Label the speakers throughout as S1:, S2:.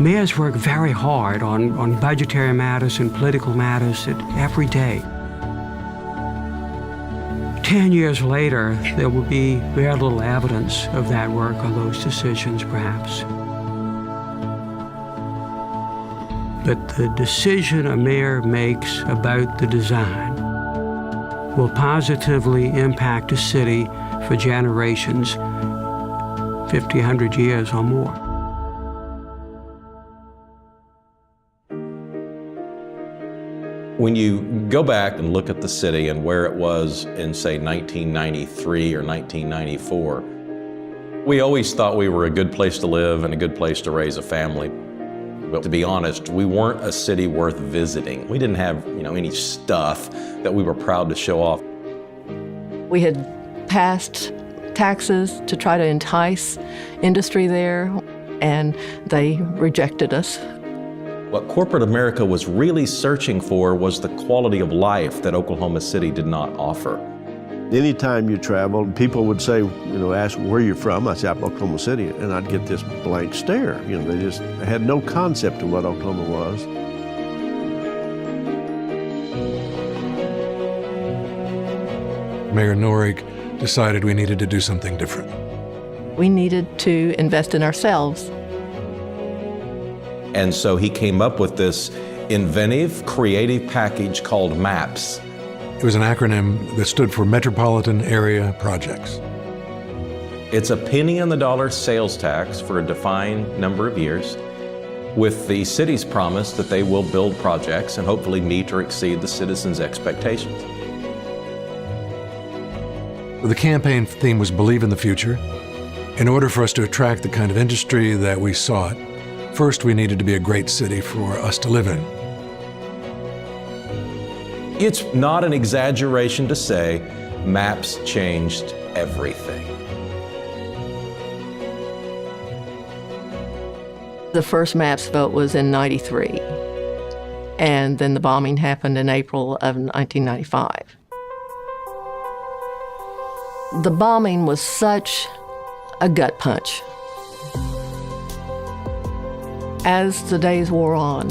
S1: mayors work very hard on budgetary matters and political matters every day. 10 years later, there will be very little evidence of that work or those decisions, perhaps. But the decision a mayor makes about the design will positively impact a city for generations, 50, 100 years or more.
S2: When you go back and look at the city and where it was in, say, 1993 or 1994, we always thought we were a good place to live and a good place to raise a family. But to be honest, we weren't a city worth visiting. We didn't have, any stuff that we were proud to show off.
S3: We had passed taxes to try to entice industry there, and they rejected us.
S2: What corporate America was really searching for was the quality of life that Oklahoma City did not offer.
S4: Anytime you travel, people would say, ask where you're from. I say, I'm Oklahoma City, and I'd get this blank stare. They just had no concept of what Oklahoma was.
S5: Mayor Norig decided we needed to do something different.
S3: We needed to invest in ourselves.
S2: And so he came up with this inventive, creative package called MAPS.
S5: It was an acronym that stood for Metropolitan Area Projects.
S2: It's a penny on the dollar sales tax for a defined number of years, with the city's promise that they will build projects and hopefully meet or exceed the citizens' expectations.
S5: The campaign theme was Believe in the Future. In order for us to attract the kind of industry that we sought, first we needed to be a great city for us to live in.
S2: It's not an exaggeration to say MAPS changed everything.
S3: The first MAPS vote was in '93, and then the bombing happened in April of 1995. The bombing was such a gut punch. As the days wore on,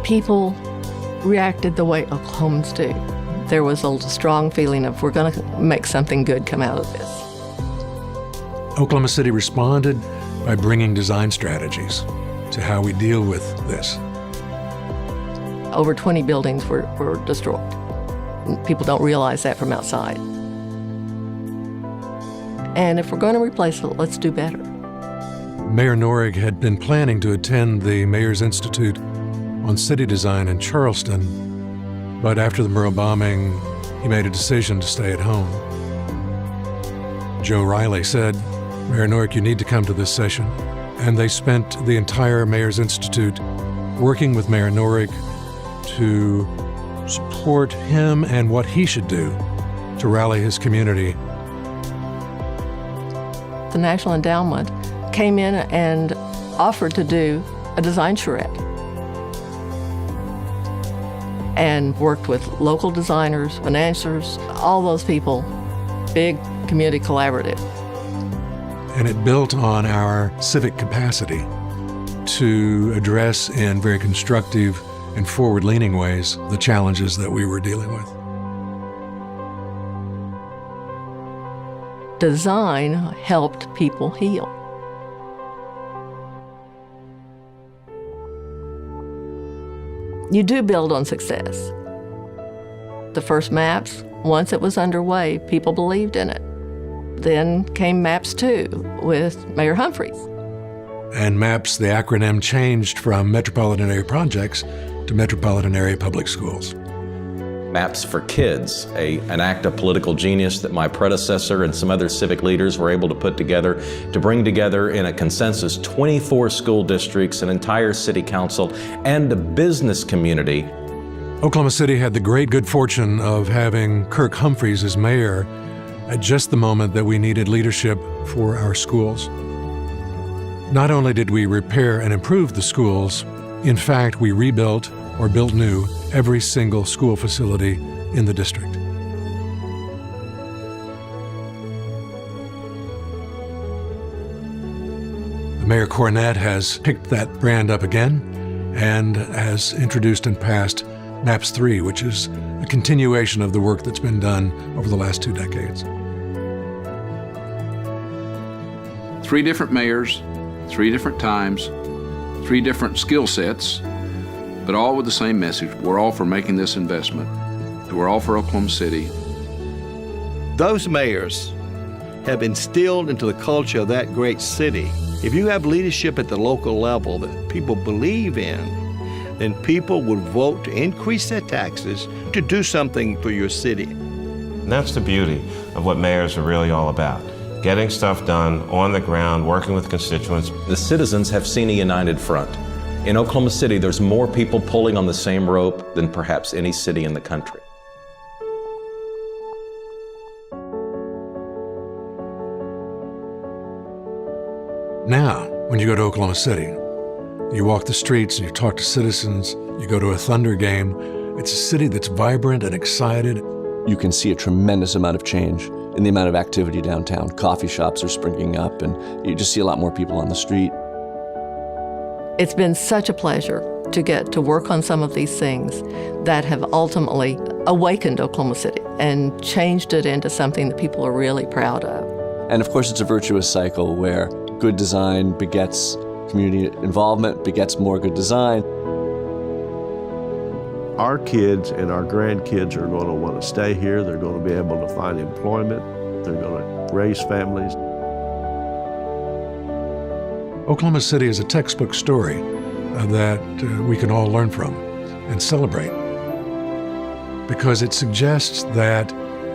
S3: people reacted the way Oklahomans do. There was a strong feeling of we're going to make something good come out of this.
S5: Oklahoma City responded by bringing design strategies to how we deal with this.
S3: Over 20 buildings were destroyed. People don't realize that from outside. And if we're going to replace it, let's do better.
S5: Mayor Norig had been planning to attend the Mayor's Institute on City Design in Charleston, but after the Murrah bombing, he made a decision to stay at home. Joe Riley said, Mayor Norig, you need to come to this session. And they spent the entire Mayor's Institute working with Mayor Norig to support him and what he should do to rally his community.
S3: The National Endowment came in and offered to do a design charrette and worked with local designers, financiers, all those people, big community collaborative.
S5: And it built on our civic capacity to address in very constructive and forward-leaning ways the challenges that we were dealing with.
S3: Design helped people heal. You do build on success. The first MAPS, once it was underway, people believed in it. Then came MAPS 2 with Mayor Humphreys.
S5: And MAPS, the acronym, changed from Metropolitan Area Projects to Metropolitan Area Public Schools.
S2: MAPS for Kids, an act of political genius that my predecessor and some other civic leaders were able to put together to bring together in a consensus 24 school districts, an entire city council, and a business community.
S5: Oklahoma City had the great good fortune of having Kirk Humphreys as mayor at just the moment that we needed leadership for our schools. Not only did we repair and improve the schools, in fact, we rebuilt or built new every single school facility in the district. The Mayor Cornett has picked that brand up again and has introduced and passed MAPS 3, which is a continuation of the work that's been done over the last 2 decades.
S6: 3 different mayors, 3 different times, 3 different skill sets, but all with the same message. We're all for making this investment. We're all for Oklahoma City.
S7: Those mayors have instilled into the culture of that great city. If you have leadership at the local level that people believe in, then people would vote to increase their taxes to do something for your city.
S8: And that's the beauty of what mayors are really all about. Getting stuff done on the ground, working with constituents.
S2: The citizens have seen a united front. In Oklahoma City, there's more people pulling on the same rope than perhaps any city in the country.
S5: Now, when you go to Oklahoma City, you walk the streets and you talk to citizens, you go to a Thunder game, it's a city that's vibrant and excited.
S9: You can see a tremendous amount of change in the amount of activity downtown. Coffee shops are springing up and you just see a lot more people on the street.
S3: It's been such a pleasure to get to work on some of these things that have ultimately awakened Oklahoma City and changed it into something that people are really proud of.
S9: And of course, it's a virtuous cycle where good design begets community involvement, begets more good design.
S4: Our kids and our grandkids are going to want to stay here. They're going to be able to find employment. They're going to raise families.
S5: Oklahoma City is a textbook story that we can all learn from and celebrate, because it suggests that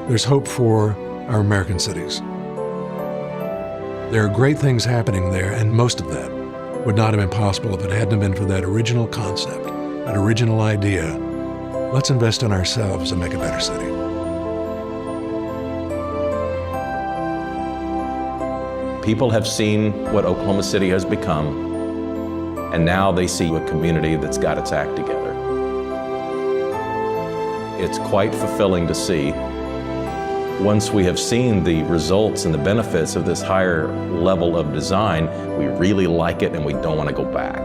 S5: there's hope for our American cities. There are great things happening there, and most of that would not have been possible if it hadn't been for that original concept, that original idea. Let's invest in ourselves and make a better city.
S2: People have seen what Oklahoma City has become, and now they see a community that's got its act together. It's quite fulfilling to see. Once we have seen the results and the benefits of this higher level of design, we really like it and we don't want to go back.